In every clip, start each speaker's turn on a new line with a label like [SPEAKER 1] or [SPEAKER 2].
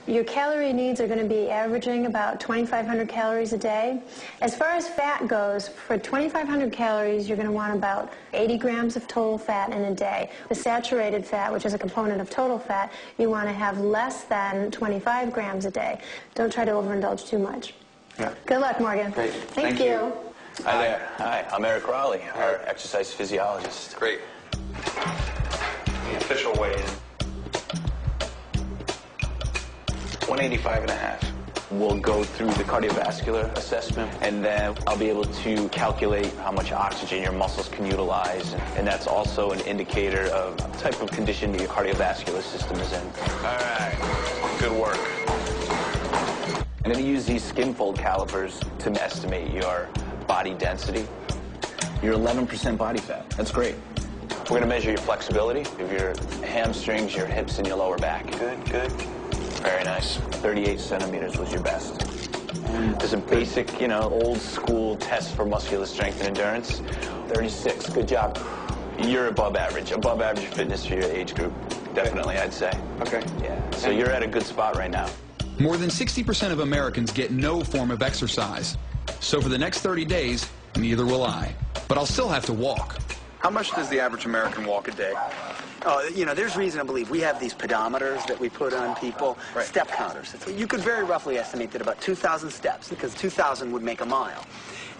[SPEAKER 1] Your calorie needs are going to be averaging about 2,500 calories a day. As far as fat goes, for 2,500 calories, you're going to want about 80 grams of total fat in a day. The saturated fat, which is a component of total fat, you want to have less than 25 grams a day. Don't try to overindulge too much.
[SPEAKER 2] Yeah.
[SPEAKER 1] Good luck, Morgan.
[SPEAKER 2] Great.
[SPEAKER 1] Thank you.
[SPEAKER 3] Hi there. Hi, I'm Eric Raleigh, our exercise physiologist.
[SPEAKER 2] Great. The official weigh-in.
[SPEAKER 3] 185.5. We'll go through the cardiovascular assessment, and then I'll be able to calculate how much oxygen your muscles can utilize, and that's also an indicator of the type of condition your cardiovascular system is in. All right, good work. I'm going to use these skin fold calipers to estimate your body density. You're 11% body fat. That's great. We're going to measure your flexibility of your hamstrings, your hips, and your lower back. Good, good. Very nice. 38 centimeters was your best. There's a basic, old school test for muscular strength and endurance. 36. Good job. You're above average fitness for your age group. Definitely, I'd say.
[SPEAKER 2] Okay.
[SPEAKER 3] Yeah. So you're at a good spot right now.
[SPEAKER 4] More than 60% of Americans get no form of exercise. So for the next 30 days, neither will I. But I'll still have to walk.
[SPEAKER 2] How much does the average American walk a day?
[SPEAKER 5] Oh, there's reason to believe. We have these pedometers that we put on people,
[SPEAKER 2] right.
[SPEAKER 5] Step counters. You could very roughly estimate that about 2,000 steps, because 2,000 would make a mile.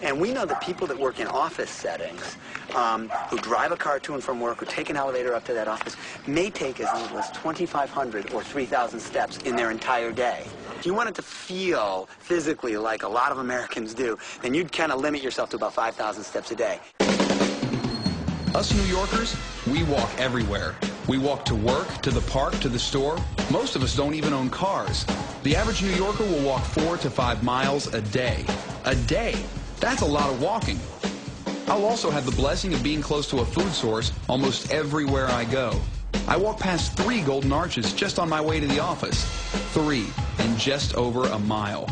[SPEAKER 5] And we know that people that work in office settings, who drive a car to and from work, who take an elevator up to that office, may take as little as 2,500 or 3,000 steps in their entire day. If you wanted to feel physically like a lot of Americans do, then you'd kind of limit yourself to about 5,000 steps a day.
[SPEAKER 4] Us New Yorkers, we walk everywhere. We walk to work, to the park, to the store. Most of us don't even own cars. The average New Yorker will walk 4 to 5 miles a day. A day! That's a lot of walking. I'll also have the blessing of being close to a food source almost everywhere I go. I walk past 3 Golden Arches just on my way to the office. 3 in just over a mile.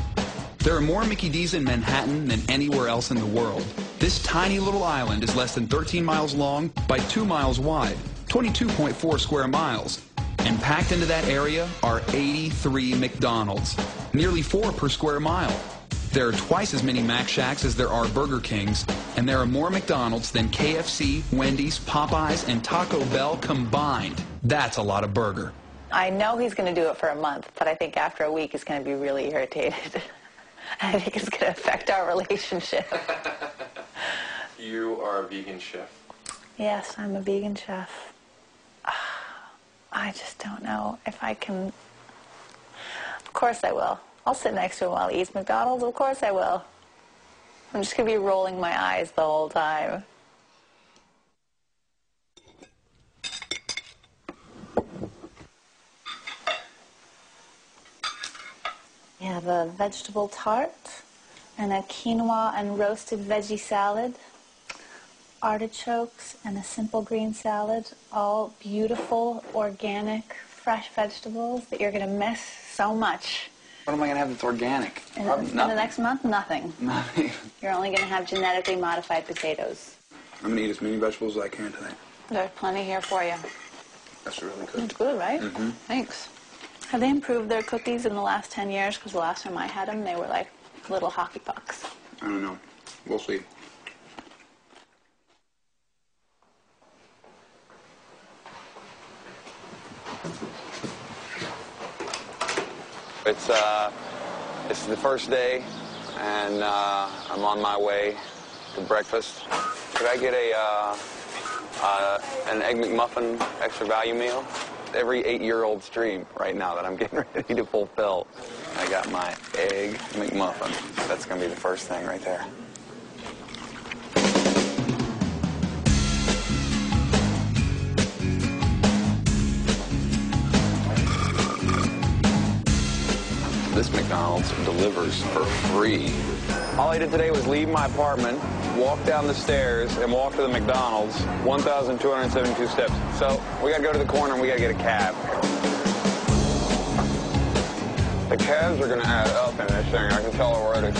[SPEAKER 4] There are more Mickey D's in Manhattan than anywhere else in the world. This tiny little island is less than 13 miles long by 2 miles wide, 22.4 square miles. And packed into that area are 83 McDonald's, nearly 4 per square mile. There are twice as many Mac Shacks as there are Burger Kings, and there are more McDonald's than KFC, Wendy's, Popeyes, and Taco Bell combined. That's a lot of burger.
[SPEAKER 6] I know he's going to do it for a month, but I think after a week he's going to be really irritated. I think it's going to affect our relationship.
[SPEAKER 2] You are a vegan chef.
[SPEAKER 6] Yes, I'm a vegan chef. I just don't know if I can. Of course I will. I'll sit next to him while he eats McDonald's. Of course I will. I'm just going to be rolling my eyes the whole time. We have a vegetable tart and a quinoa and roasted veggie salad, artichokes and a simple green salad, all beautiful, organic, fresh vegetables that you're going to miss so much.
[SPEAKER 2] What am I going to have that's organic?
[SPEAKER 6] In the next month, nothing.
[SPEAKER 2] Nothing.
[SPEAKER 6] You're only going to have genetically modified potatoes.
[SPEAKER 2] I'm going to eat as many vegetables as I can today.
[SPEAKER 6] There's plenty here for you.
[SPEAKER 2] That's really good.
[SPEAKER 6] It's good, right?
[SPEAKER 2] Mm-hmm.
[SPEAKER 6] Thanks. Have they improved their cookies in the last 10 years? Because the last time I had them, they were like little hockey pucks.
[SPEAKER 2] I don't know. We'll see.
[SPEAKER 7] It's the first day, and I'm on my way to breakfast. Could I get an Egg McMuffin extra value meal? Every 8-year-old's dream right now that I'm getting ready to fulfill. I got my Egg McMuffin. That's going to be the first thing right there. This McDonald's delivers for free. All I did today was leave my apartment, walk down the stairs, and walk to the McDonald's, 1,272 steps. So we got to go to the corner and we got to get a cab. The cabs are going to add up in this thing. I can tell already.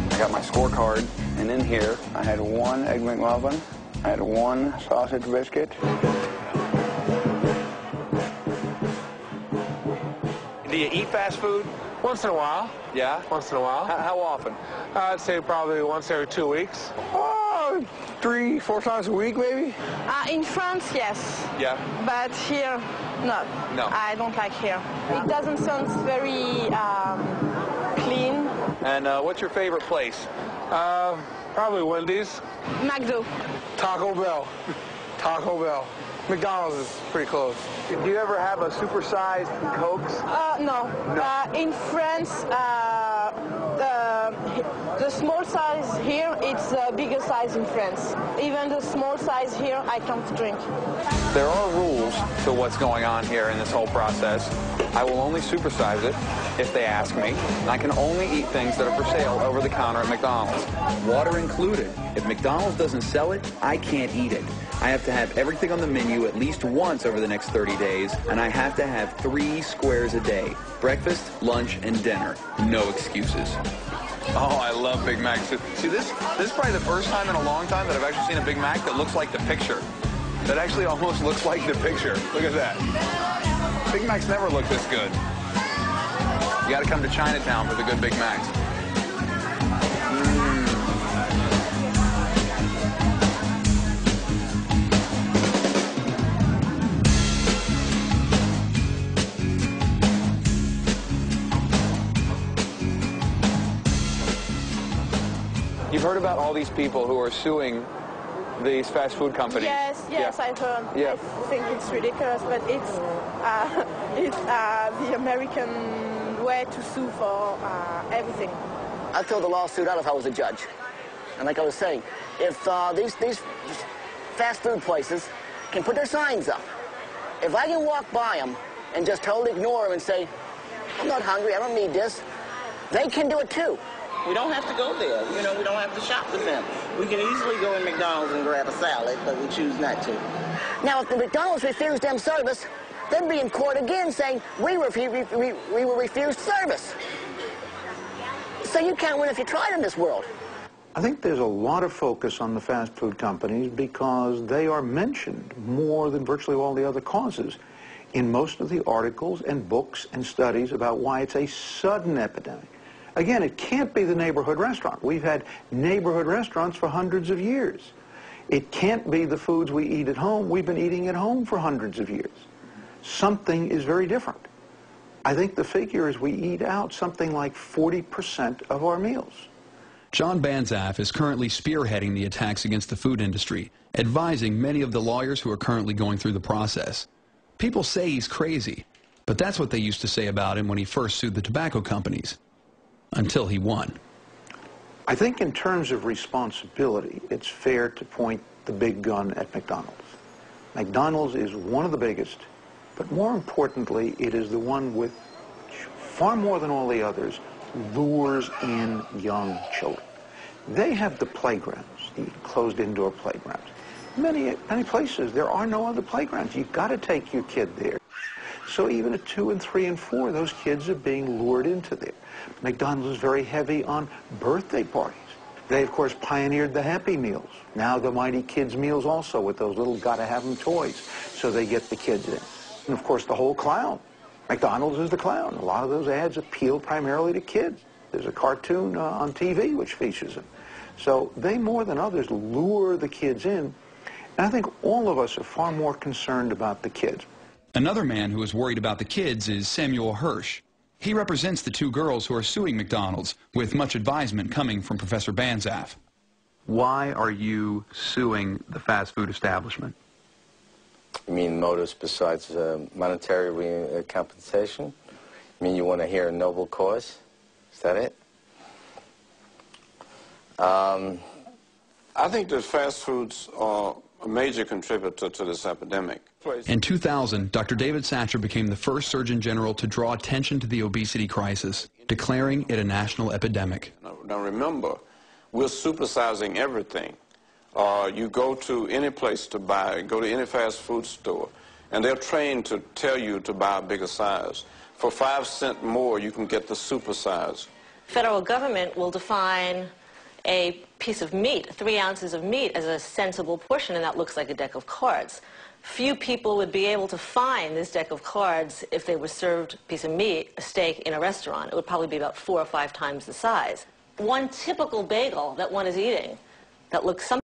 [SPEAKER 7] I got my scorecard, and in here I had 1 Egg McMuffin, I had 1 sausage biscuit, Do you eat fast food?
[SPEAKER 8] Once in a while.
[SPEAKER 7] Yeah?
[SPEAKER 8] Once in a while.
[SPEAKER 7] How often?
[SPEAKER 8] I'd say probably once every 2 weeks. 3-4 times a week, maybe.
[SPEAKER 9] In France, yes.
[SPEAKER 7] Yeah.
[SPEAKER 9] But here, no.
[SPEAKER 7] No.
[SPEAKER 9] I don't like here. It doesn't sound very clean.
[SPEAKER 7] And what's your favorite place?
[SPEAKER 8] Probably Wendy's.
[SPEAKER 9] McDo.
[SPEAKER 8] Taco Bell. Taco Bell. McDonald's is pretty close.
[SPEAKER 7] Do you ever have a supersized Cokes?
[SPEAKER 9] No. In France, the small size here, it's the bigger size in France. Even the small size here, I can't drink.
[SPEAKER 7] There are rules to what's going on here in this whole process. I will only supersize it if they ask me. And I can only eat things that are for sale over the counter at McDonald's.
[SPEAKER 10] Water included. If McDonald's doesn't sell it, I can't eat it. I have to have everything on the menu at least once over the next 30 days, and I have to have 3 squares a day. Breakfast, lunch, and dinner. No excuses.
[SPEAKER 7] Oh, I love Big Macs. See, this is probably the first time in a long time that I've actually seen a Big Mac that looks like the picture. That actually almost looks like the picture. Look at that. Big Macs never look this good. You got to come to Chinatown for the good Big Macs. You've heard about all these people who are suing these fast food companies.
[SPEAKER 9] Yes,
[SPEAKER 7] Yeah.
[SPEAKER 9] I've heard.
[SPEAKER 7] Yeah.
[SPEAKER 9] I think it's ridiculous, but it's the American way to sue for everything.
[SPEAKER 11] I'd throw the lawsuit out if I was a judge. And like I was saying, if these fast food places can put their signs up, if I can walk by them and just totally ignore them and say, I'm not hungry, I don't need this, they can do it too.
[SPEAKER 12] We don't have to go there. You know, we don't have to shop with them. We can easily go in McDonald's and grab a salad, but we choose not to.
[SPEAKER 11] Now, if the McDonald's refused them service, they'd be in court again saying, we were refused service. So you can't win if you tried in this world.
[SPEAKER 13] I think there's a lot of focus on the fast food companies because they are mentioned more than virtually all the other causes in most of the articles and books and studies about why it's a sudden epidemic. Again, it can't be the neighborhood restaurant. We've had neighborhood restaurants for hundreds of years. It can't be the foods we eat at home. We've been eating at home for hundreds of years. Something is very different. I think the figure is we eat out something like 40% of our meals.
[SPEAKER 4] John Banzhaf is currently spearheading the attacks against the food industry, advising many of the lawyers who are currently going through the process. People say he's crazy, but that's what they used to say about him when he first sued the tobacco companies. Until he won.
[SPEAKER 13] I think in terms of responsibility, it's fair to point the big gun at McDonald's. McDonald's is one of the biggest, but more importantly, it is the one with, far more than all the others, lures in young children. They have the playgrounds, the closed indoor playgrounds. Many places, there are no other playgrounds. You've got to take your kid there. So even at 2 and 3 and 4, those kids are being lured into there. McDonald's is very heavy on birthday parties. They, of course, pioneered the Happy Meals. Now the Mighty Kids meals also with those little gotta-have-them toys, so they get the kids in. And, of course, the whole clown. McDonald's is the clown. A lot of those ads appeal primarily to kids. There's a cartoon on TV which features them. So they, more than others, lure the kids in. And I think all of us are far more concerned about the kids.
[SPEAKER 4] Another man who is worried about the kids is Samuel Hirsch. He represents the 2 girls who are suing McDonald's, with much advisement coming from Professor Banzhaf. Why are you suing the fast food establishment?
[SPEAKER 14] You mean motives besides monetary compensation? You mean you want to hear a noble cause? Is that it?
[SPEAKER 15] I think that fast foods are a major contributor to this epidemic.
[SPEAKER 4] In 2000, Dr. David Satcher became the first Surgeon General to draw attention to the obesity crisis, declaring it a national epidemic.
[SPEAKER 15] Now remember, we're supersizing everything. You go to any place to buy, go to any fast food store, and they're trained to tell you to buy a bigger size. For 5 cents more, you can get the super size.
[SPEAKER 16] Federal government will define a piece of meat, 3 ounces of meat, as a sensible portion, and that looks like a deck of cards. few people would be able to find this deck of cards if they were served a piece of meat, a steak, in a restaurant. It would probably be about 4 or 5 times the size. One typical bagel that one is eating that looks something